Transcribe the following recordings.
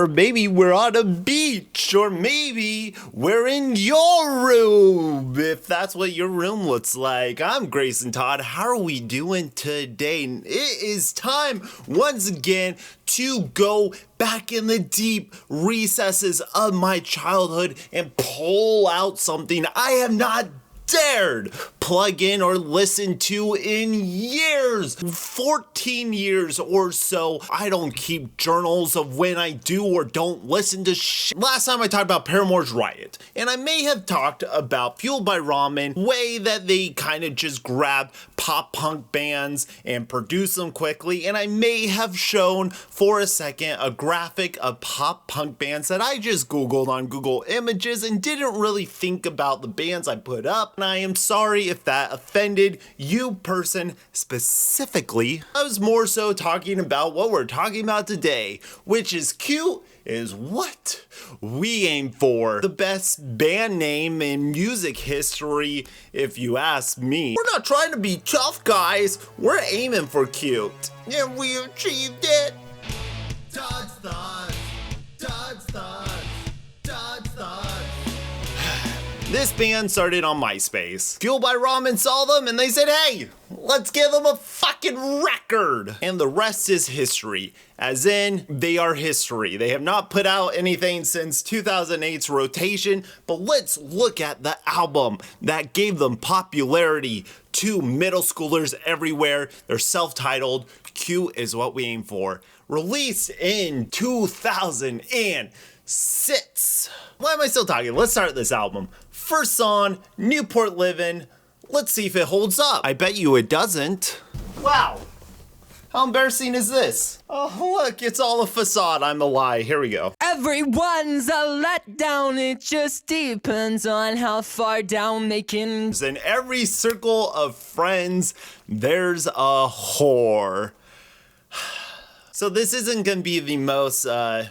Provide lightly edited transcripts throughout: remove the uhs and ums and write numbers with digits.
or maybe we're on a beach, or maybe we're in your room, if that's what your room looks like. I'm Grayson Todd. How are we doing today? It is time once again to go back in the deep recesses of my childhood and pull out something I have not dared plug in or listen to in years. 14 years or so. I don't keep journals of when I do or don't listen to shit. Last time I talked about Paramore's Riot, and I may have talked about Fueled by Ramen, way that they kind of just grab pop punk bands and produce them quickly, and I may have shown for a second a graphic of pop punk bands that I just googled on Google Images and didn't really think about the bands I put up. And I am sorry if that offended you person specifically. I was more so talking about what we're talking about today, which is cute is what we aim for. The best band name in music history, if you ask me. We're not trying to be tough, guys. We're aiming for cute. And we achieved it. Todd's thoughts. Todd's thoughts. Todd's thoughts. This band started on Myspace. Fueled by Ramen saw them and they said, hey, let's give them a fucking record. And the rest is history. As in, they are history. They have not put out anything since 2008's Rotation, but let's look at the album that gave them popularity to middle schoolers everywhere. They're self-titled, Cute Is What We Aim For. Released in 2006. Why am I still talking? Let's start this album. First song, Newport Livin'. Let's see if it holds up. I bet you it doesn't. Wow. How embarrassing is this? Oh, look, it's all a facade. I'm the lie. Here we go. Everyone's a letdown. It just depends on how far down they can. In every circle of friends, there's a whore. So this isn't gonna be the most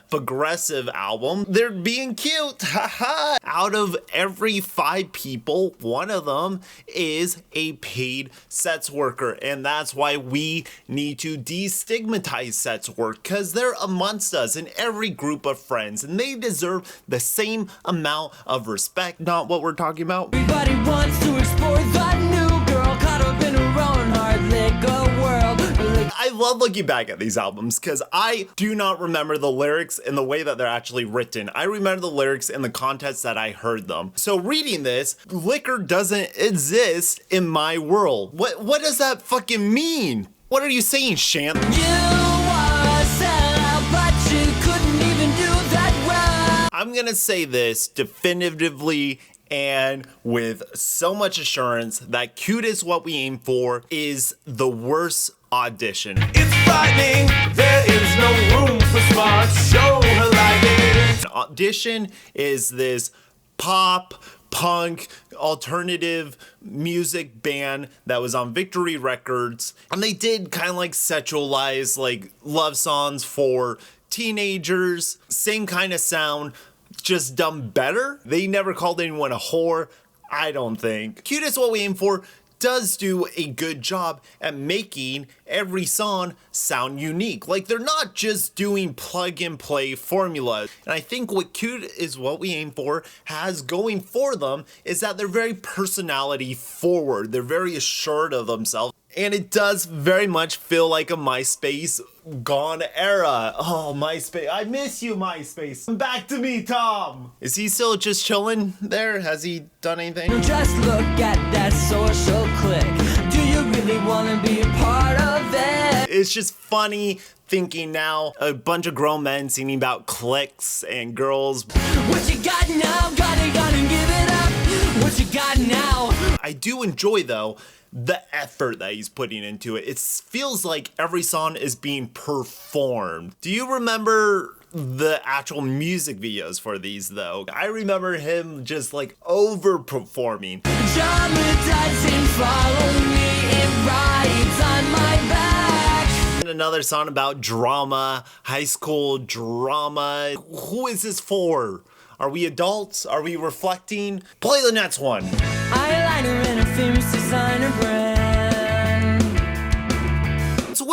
progressive album. They're being cute, haha. Out of every 5 people, one of them is a paid sex worker. And that's why we need to destigmatize sex work, because they're amongst us in every group of friends and they deserve the same amount of respect. Not what we're talking about. Everybody wants to explore that new girl caught up in her own hard liquor world. I love looking back at these albums because I do not remember the lyrics in the way that they're actually written. I remember the lyrics in the context that I heard them. So reading this, liquor doesn't exist in my world. What does that fucking mean? What are you saying, Shamp? You are a sellout, but you couldn't even do that well. I'm gonna say this definitively and with so much assurance that Cute Is What We Aim For is the worst audition. It's frightening, there is no room for smart, show her lightning. Audition is this pop, punk, alternative music band that was on Victory Records, and they did kind of like sexualize like love songs for teenagers, same kind of sound, just done better. They never called anyone a whore, I don't think. Cute Is What We Aim For does do a good job at making every song sound unique. Like, they're not just doing plug and play formulas. And I think what Cute Is What We Aim For has going for them is that they're very personality forward. They're very assured of themselves. And it does very much feel like a Myspace Gone era. Oh, Myspace. I miss you, Myspace. Come back to me, Tom. Is he still just chilling there? Has he done anything? Just look at that social click. Do you really want to be a part of it? It's just funny thinking now a bunch of grown men singing about cliques and girls. What you got now? Gotta give it up. What you got now? I do enjoy, though, the effort that he's putting into it. It feels like every song is being performed. Do you remember the actual music videos for these, though? I remember him just like overperforming. Traumatizing, follow me, it rides on my back. And another song about drama, high school drama. Who is this for? Are we adults? Are we reflecting? Play the next one. Eyeliner in a famous designer brand.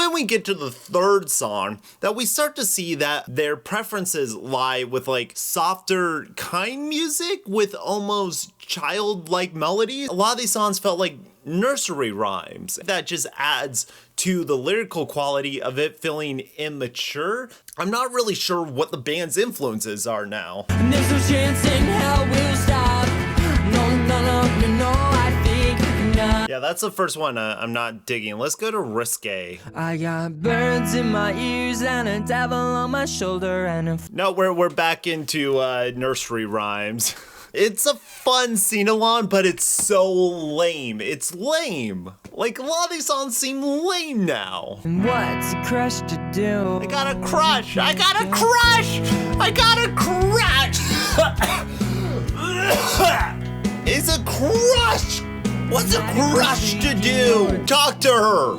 when we get to the third song, that we start to see that their preferences lie with like softer kind music with almost childlike melodies. A lot of these songs felt like nursery rhymes. That just adds to the lyrical quality of it feeling immature. I'm not really sure what the band's influences are now. And there's no chance in hell we'll stop. No, I think not. Yeah, that's the first one I'm not digging. Let's go to Risque. I got birds in my ears and a devil on my shoulder and a No, we're back into nursery rhymes. It's a fun sing-along, but it's so lame. It's lame. Like, a lot of these songs seem lame now. And what's a crush to do? I got a crush! I got a crush! I got a crush! It's a crush! What's a crush to do? Talk to her!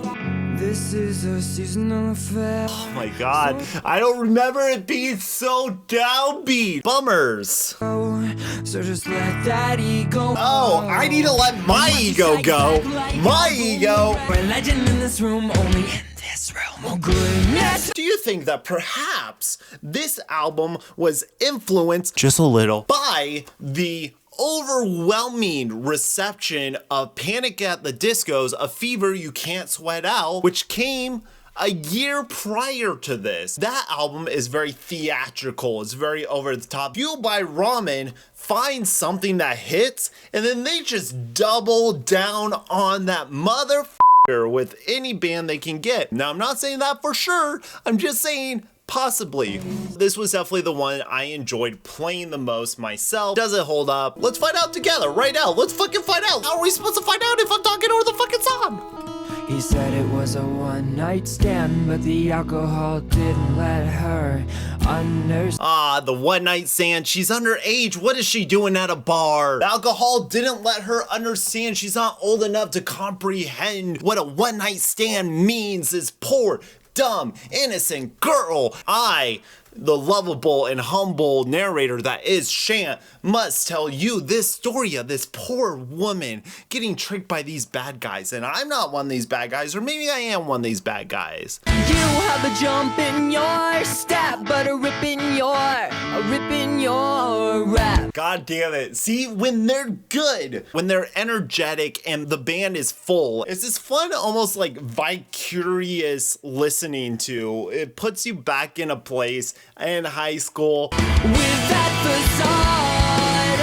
This is a seasonal affair. Oh my god, I don't remember it being so downbeat. Bummers. So just let that ego. Oh, I need to let my ego go. My ego. We're a legend in this room, only in this realm. Oh goodness. Do you think that perhaps this album was influenced just a little by the overwhelming reception of Panic at the Disco's A Fever You Can't Sweat Out, which came a year prior to this? That album is very theatrical, it's very over the top. Fueled by Ramen finds something that hits, and then they just double down on that motherfucker with any band they can get. Now, I'm not saying that for sure, I'm just saying possibly. This was definitely the one I enjoyed playing the most myself. Does it hold up? Let's find out together right now. Let's fucking find out. How are we supposed to find out if I'm talking over the fucking song? He said it was a one-night stand, but the alcohol didn't let her understand. Ah, the one night stand. She's underage. What is she doing at a bar? The alcohol didn't let her understand. She's not old enough to comprehend what a one night stand means. Is poor, dumb, innocent girl. I, the lovable and humble narrator that is Shant, must tell you this story of this poor woman getting tricked by these bad guys. And I'm not one of these bad guys, or maybe I am one of these bad guys. You have a jump in your step, but a rip in your rap. God damn it. See, when they're good, when they're energetic and the band is full, it's this fun, almost like vicarious listening to. It puts you back in a place in high school. With that facade,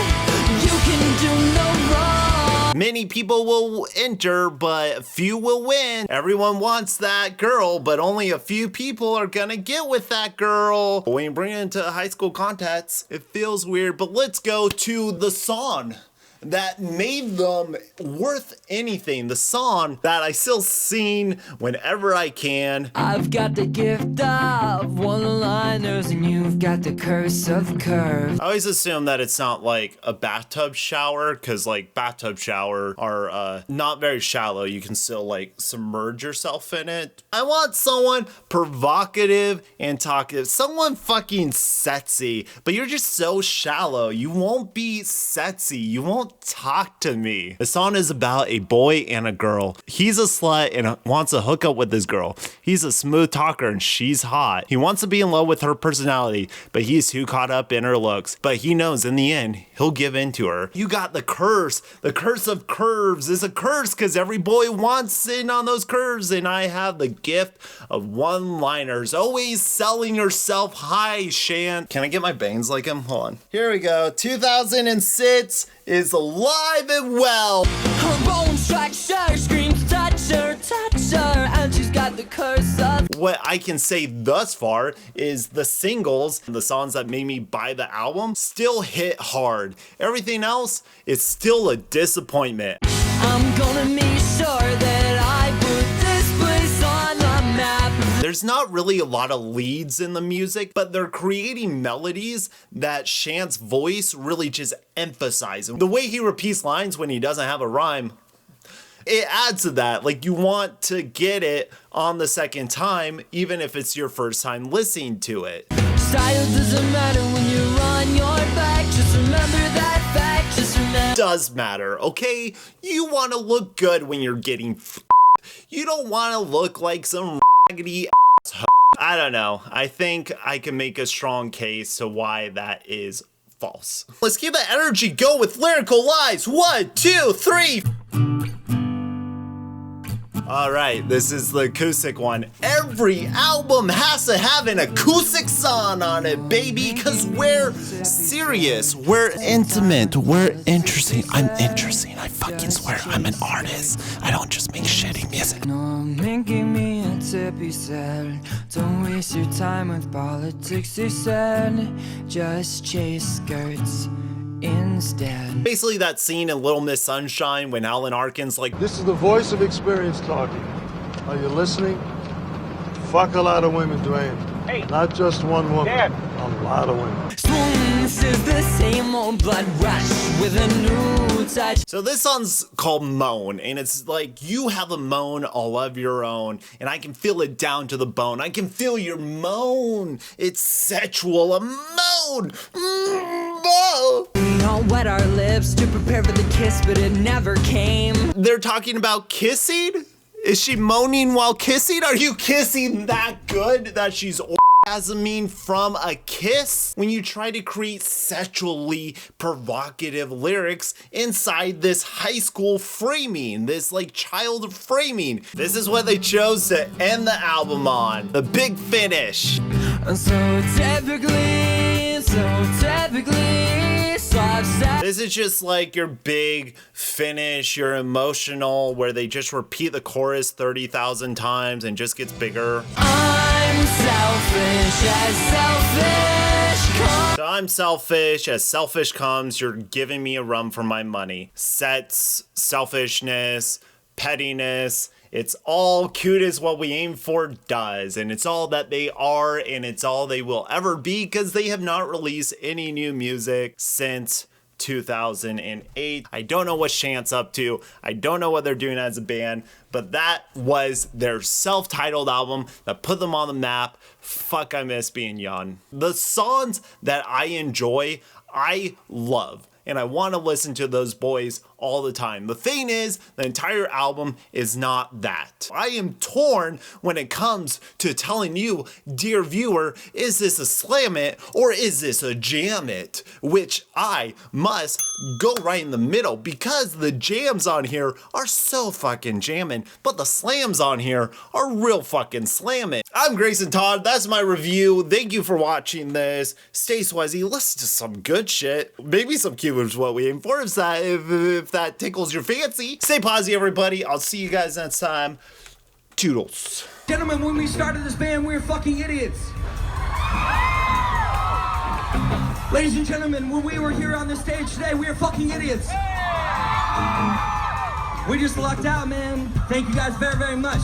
you can do no wrong. Many people will enter, but few will win. Everyone wants that girl, but only a few people are gonna get with that girl. When you bring it into high school context, it feels weird, but let's go to the song that made them worth anything. The song that I still sing whenever I can. I've got the gift of one-liners and you've got the curse of curves. I always assume that it's not like a bathtub shower, because like bathtub shower are not very shallow. You can still like submerge yourself in it. I want someone provocative and talkative, someone fucking sexy, but you're just so shallow. You won't be sexy. You won't talk to me. The song is about a boy and a girl. He's a slut and wants to hook up with this girl. He's a smooth talker and she's hot. He wants to be in love with her personality, but he's too caught up in her looks. But he knows in the end, he'll give in to her. You got the curse. The curse of curves is a curse because every boy wants in on those curves, and I have the gift of one-liners. Always selling yourself high, Shant. Can I get my bangs like him? Hold on. Here we go. 2006 is alive and well. Her bone strikes her, screams touch her, and she's got the curse of. What I can say thus far is the singles, the songs that made me buy the album, still hit hard. Everything else is still a disappointment. I'm gonna make sure that I put this place on the map. There's not really a lot of leads in the music, but they're creating melodies that Shant's voice really just emphasizes. The way he repeats lines when he doesn't have a rhyme, it adds to that. Like, you want to get it on the second time, even if it's your first time listening to it. Style doesn't matter when you're on your back. Just remember that fact. Just remember. Does matter, okay? You want to look good when you're getting You don't want to look like some faggoty ass hoe. I don't know. I think I can make a strong case to why that is false. Let's keep that energy going with lyrical lies. 1, 2, 3. All right, this is the acoustic one. Every album has to have an acoustic song on it, baby, because we're serious, we're intimate, we're interesting. I'm interesting, I fucking swear, I'm an artist. I don't just make shitty music. No, man gave me a tip, he said. Don't waste your time with politics, he said. Just chase skirts instead. Basically that scene in Little Miss Sunshine when Alan Arkin's like, This is the voice of experience talking. Are you listening? Fuck a lot of women, Dwayne. Hey. Not just one woman. Dad. A lot of women. This is the same old blood rush with a new touch. so this song's called Moan, and it's like you have a moan all of your own, and I can feel it down to the bone. I can feel your moan. It's sexual, a moan. Moan. We all wet our lips to prepare for the kiss, but it never came. They're talking about kissing? Is she moaning while kissing? Are you kissing that good that she's orgasming from a kiss? When you try to create sexually provocative lyrics inside this high school framing, this like child framing, this is what they chose to end the album on. The big finish. So typically, so I've said. This is just like your big finish, your emotional, where they just repeat the chorus 30,000 times and just gets bigger. I'm selfish as selfish comes. So I'm selfish, as selfish comes, you're giving me a run for my money. Sets, selfishness, pettiness, it's all cute as what we aim for does, and it's all that they are, and it's all they will ever be, because they have not released any new music since 2008. I don't know what Shant's up to. I don't know what they're doing as a band, but that was their self-titled album that put them on the map. Fuck, I miss being young. The songs that I enjoy, I love, and I want to listen to those boys all the time. The thing is, the entire album is not that. I am torn when it comes to telling you, dear viewer, is this a slam it or is this a jam it? Which I must go right in the middle, because the jams on here are so fucking jamming, but the slams on here are real fucking slamming. I'm Grayson Todd. That's my review. Thank you for watching this. Stay sweaty. Listen to some good shit. Maybe some Cuban is what we aim for, if that tickles your fancy. Stay positive, everybody. I'll see you guys next time. Toodles. Gentlemen, when we started this band, we were fucking idiots. Ladies and gentlemen, when we were here on this stage today, we were fucking idiots. We just lucked out, man. Thank you guys very, very much.